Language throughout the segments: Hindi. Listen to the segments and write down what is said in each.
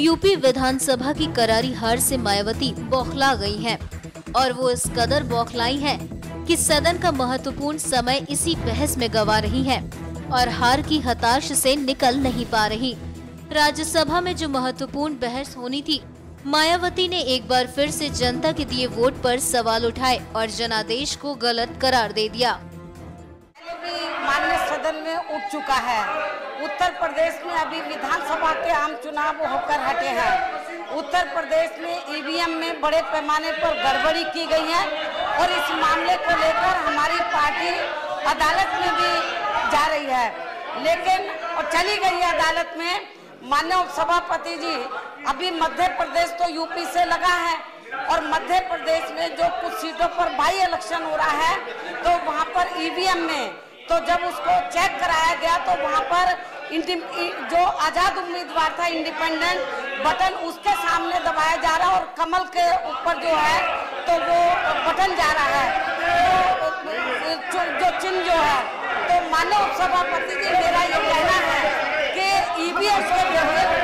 यूपी विधानसभा की करारी हार से मायावती बौखला गई हैं और वो इस कदर बौखलाई हैं कि सदन का महत्वपूर्ण समय इसी बहस में गंवा रही हैं और हार की हताश से निकल नहीं पा रही। राज्यसभा में जो महत्वपूर्ण बहस होनी थी, मायावती ने एक बार फिर से जनता के दिए वोट पर सवाल उठाए और जनादेश को गलत करार दे दिया। माननीय सदन में उठ चुका है। उत्तर प्रदेश में अभी विधानसभा के आम चुनाव होकर हटे हैं। उत्तर प्रदेश में ईवीएम में बड़े पैमाने पर गड़बड़ी की गई है और इस मामले को लेकर हमारी पार्टी अदालत में भी जा रही है, लेकिन और चली गई है अदालत में। माननीय सभापति जी, अभी मध्य प्रदेश तो यूपी से लगा है और मध्य प्रदेश में जो कुछ सीटों पर बाई इलेक्शन हो रहा है, तो वहां पर ईवीएम में तो जब उसको चेक कराया गया तो वहां पर जो आजाद उम्मीदवार था, इंडिपेंडेंट बटन उसके सामने दबाया जा रहा है और कमल के ऊपर जो है तो वो बटन जा रहा है, तो जो चिन्ह जो है। तो माननीय सभापति जी, मेरा ये कहना है कि ईवीएम के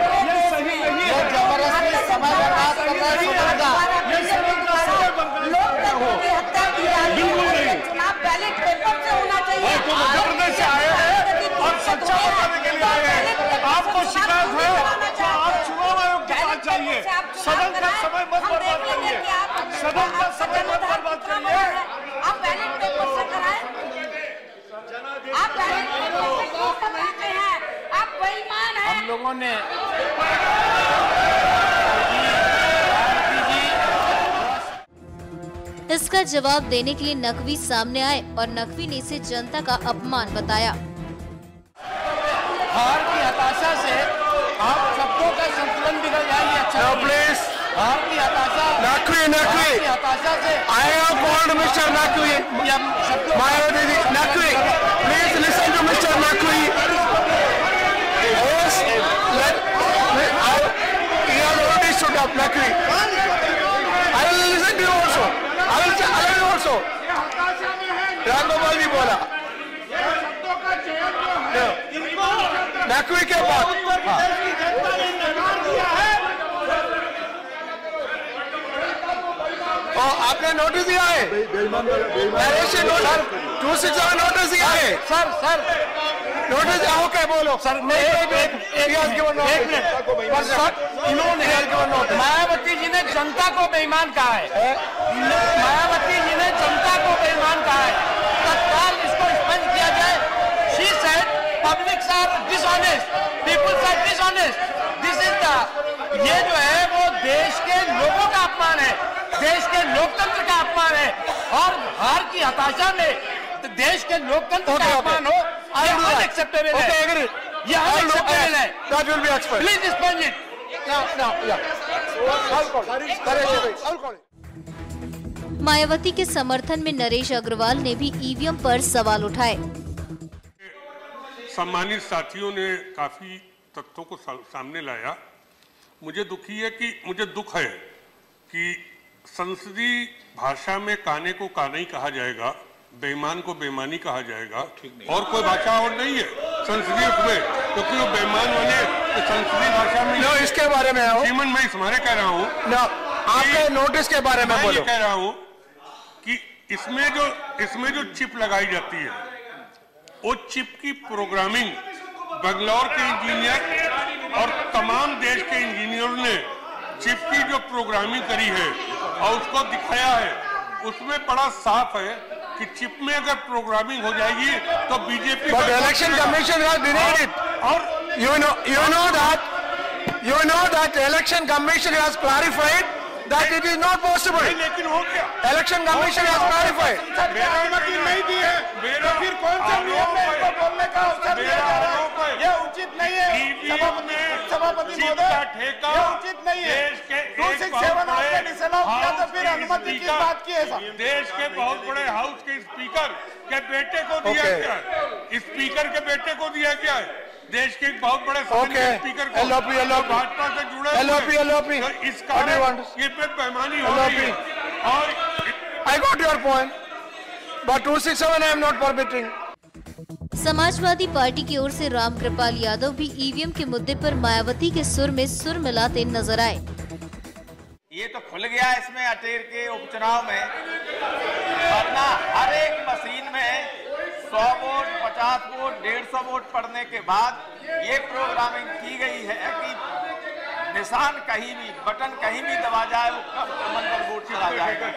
लोकतंत्र की हत्या की जा रही है। चुनाव बैलेट पेपर से होना चाहिए। और सच्चा बताने के लिए आए हैं। आपको शिकायत है तो आप चुनाव आयोग के पास जाइए। सदन का समय मत बर्बाद करिए। सदन का समय मत बर्बाद करिए। आप बैलेट पेपर से कराएं। आप बैलेट पेपर से क्यों करवाते हैं? आप बेईमान हैं। हम लोगों ने इसका जवाब देने के लिए नकवी सामने आए और नकवी ने इसे जनता का अपमान बताया। हार की हताशा से आप सबको का संतुलन बिगड़ जाएगी। अच्छा प्लीज, हार की हताशा से I have called mister Naqvi, Mayawati ji, Naqvi please listen to mister Naqvi. Yes, you have already stood up, Nakvi. I will listen to you also. I will also. Ramgopal भी बोला नकवी के बाद आपने नोटिस दिया है, 267 नोटिस दिया है। सर नोटिस आओ क्या बोलो सर। इन्होंने मायावती जी ने जनता को बेईमान कहा है। मायावती जी ने जनता को बेईमान कहा है। तत्काल इसको स्पष्ट किया जाए। She said publics are dishonest, people are dishonest. This is the, ये जो है वो देश के लोगों का अपमान है, देश के लोकतंत्र का अपमान है और हार की हताशा में देश के लोकतंत्र का अपमान हो, ये अनएक्सेप्टेबल है। ये अनएक्सेप्टेबल है। That will be explained. Please explain it. No, yeah. Mayawati के समर्थन में नरेश अग्रवाल ने भी ईवीएम पर सवाल उठाए। सम्मानित साथियों ने काफी तथ्यों को सामने लाया। मुझे दुख है कि संसदीय भाषा में काने को काना ही कहा जाएगा, बेईमान को बेईमानी कहा जाएगा और कोई भाषा और नहीं है संसदीय में, क्योंकि वो बेईमान वाले तो संसदीय भाषा में। नो, इसके बारे में श्रीमन मैं तुम्हारे कह रहा हूँ, आपके नोटिस के बारे में बोलो। कह रहा हूँ कि इसमें जो चिप लगाई जाती है, वो चिप की प्रोग्रामिंग बेंगलोर के इंजीनियर और तमाम देश के इंजीनियरों ने चिप की जो प्रोग्रामिंग करी है और उसको दिखाया है, उसमें बड़ा साफ है कि चिप में अगर प्रोग्रामिंग हो जाएगी तो BJP. But election commission has denied it. और you know that election commission has clarified that it is not possible. लेकिन हो क्या? Election commission has clarified. मेरा अनुमति नहीं दी है। मेरा फिर कौन सा नियम में इसको बोलने का अवसर दिया जा रहा है? ये उचित नहीं है। सभापति महोदय, ये उचित नहीं है। 267 आपने डिसअलाउ किया तो फिर अनुमति की बात की है सर। देश के बहुत बड़े हाउस के स्पीकर के बेटे को दिया गया है। स्पीकर के बेटे को दिया गया है। देश के एक बहुत बड़े स्पीकर को भाजपा से जुड़े तो इस कारण ये पे बेईमानी हो रही है। और I got your point, but 267 I am not permitting. Samajwadi party की ओर से रामकृपाल यादव भी ईवीएम के मुद्दे पर मायावती के सुर में सुर मिलाते नजर आए। ये तो खुल गया इसमें अटेर के उपचुनाव में, वरना हर एक मशीन में 100 वोट, 50 वोट, 150 वोट पड़ने के बाद ये प्रोग्रामिंग की गई है कि निशान कहीं भी, बटन कहीं भी दबा जाए वो मंडल वोट चला जाएगा।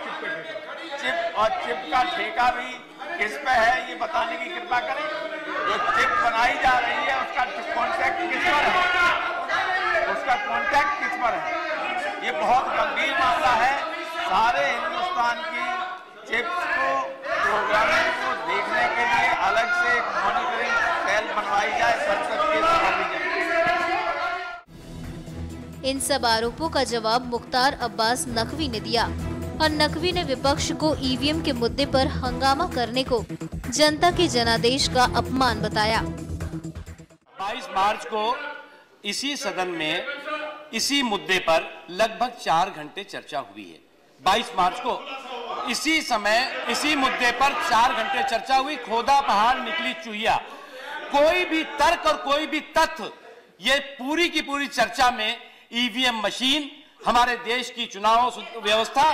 चिप और चिप का ठेका भी किस पे है ये बताने की कृपा करें। जो चिप बनाई जा रही है उसका कॉन्ट्रैक्ट किस पर है, उसका कॉन्ट्रैक्ट किस पर है। ये बहुत गंभीर मामला है। सारे हिंदुस्तान की चिप्स को, प्रोग्रामिंग को देखने के लिए अलग से एक मॉनिटरिंग सेल बनवाई जाए, संसद के सभापति। इन सब आरोपों का जवाब मुख्तार अब्बास नकवी ने दिया और नकवी ने विपक्ष को ईवीएम के मुद्दे पर हंगामा करने को जनता के जनादेश का अपमान बताया। 22 मार्च को इसी सदन में इसी मुद्दे पर लगभग 4 घंटे चर्चा हुई है। 22 मार्च को इसी समय इसी मुद्दे पर 4 घंटे चर्चा हुई। खोदा पहाड़ निकली चूहिया। कोई भी तर्क और कोई भी तथ्य ये पूरी की पूरी चर्चा में ईवीएम मशीन, हमारे देश की चुनाव व्यवस्था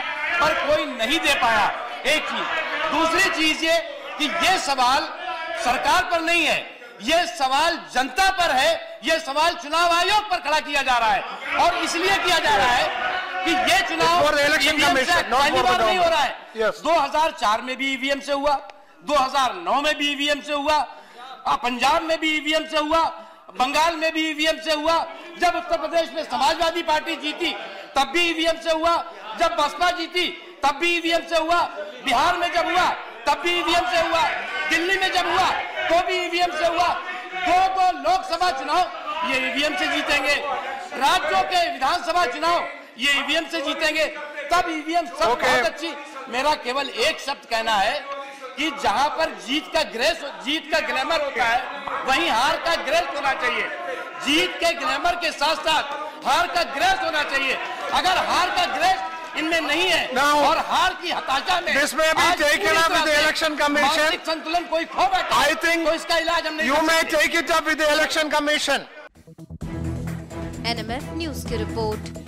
पर कोई नहीं दे पाया। एक चीज। दूसरी चीज ये कि ये सवाल सरकार पर नहीं है, ये सवाल जनता पर है। ये सवाल चुनाव आयोग पर खड़ा किया जा रहा है और इसलिए किया जा रहा है कि ये चुनाव पहली बार नहीं हो रहा है। 2004 में भी ईवीएम से हुआ, 2009 में भी ईवीएम से हुआ, पंजाब में भी ईवीएम से हुआ, बंगाल में भी ईवीएम से हुआ। जब उत्तर प्रदेश में समाजवादी पार्टी जीती तब भी ईवीएम से हुआ, जब बसपा जीती तब भी ईवीएम से हुआ, बिहार में जब हुआ तब भी ईवीएम से हुआ, दिल्ली में जब हुआ तो भी ईवीएम से हुआ। 2 लोकसभा चुनाव ये ईवीएम से जीतेंगे, राज्यों के विधानसभा चुनाव ये ईवीएम से जीतेंगे। तब ईवीएम सब बहुत अच्छी। मेरा केवल एक शब्द कहना है कि जहां पर जीत का ग्लैमर होता है वहीं हार का ग्रेस होना चाहिए। जीत के ग्लैमर के साथ साथ हार का ग्रेस होना चाहिए। अगर हार का ग्रेस इनमें नहीं है और हार की हताशा में मानसिक संतुलन कोई खो बैठा, I think तो इसका इलाज हमने you may take it up with the election commission। NMF news की रिपोर्ट।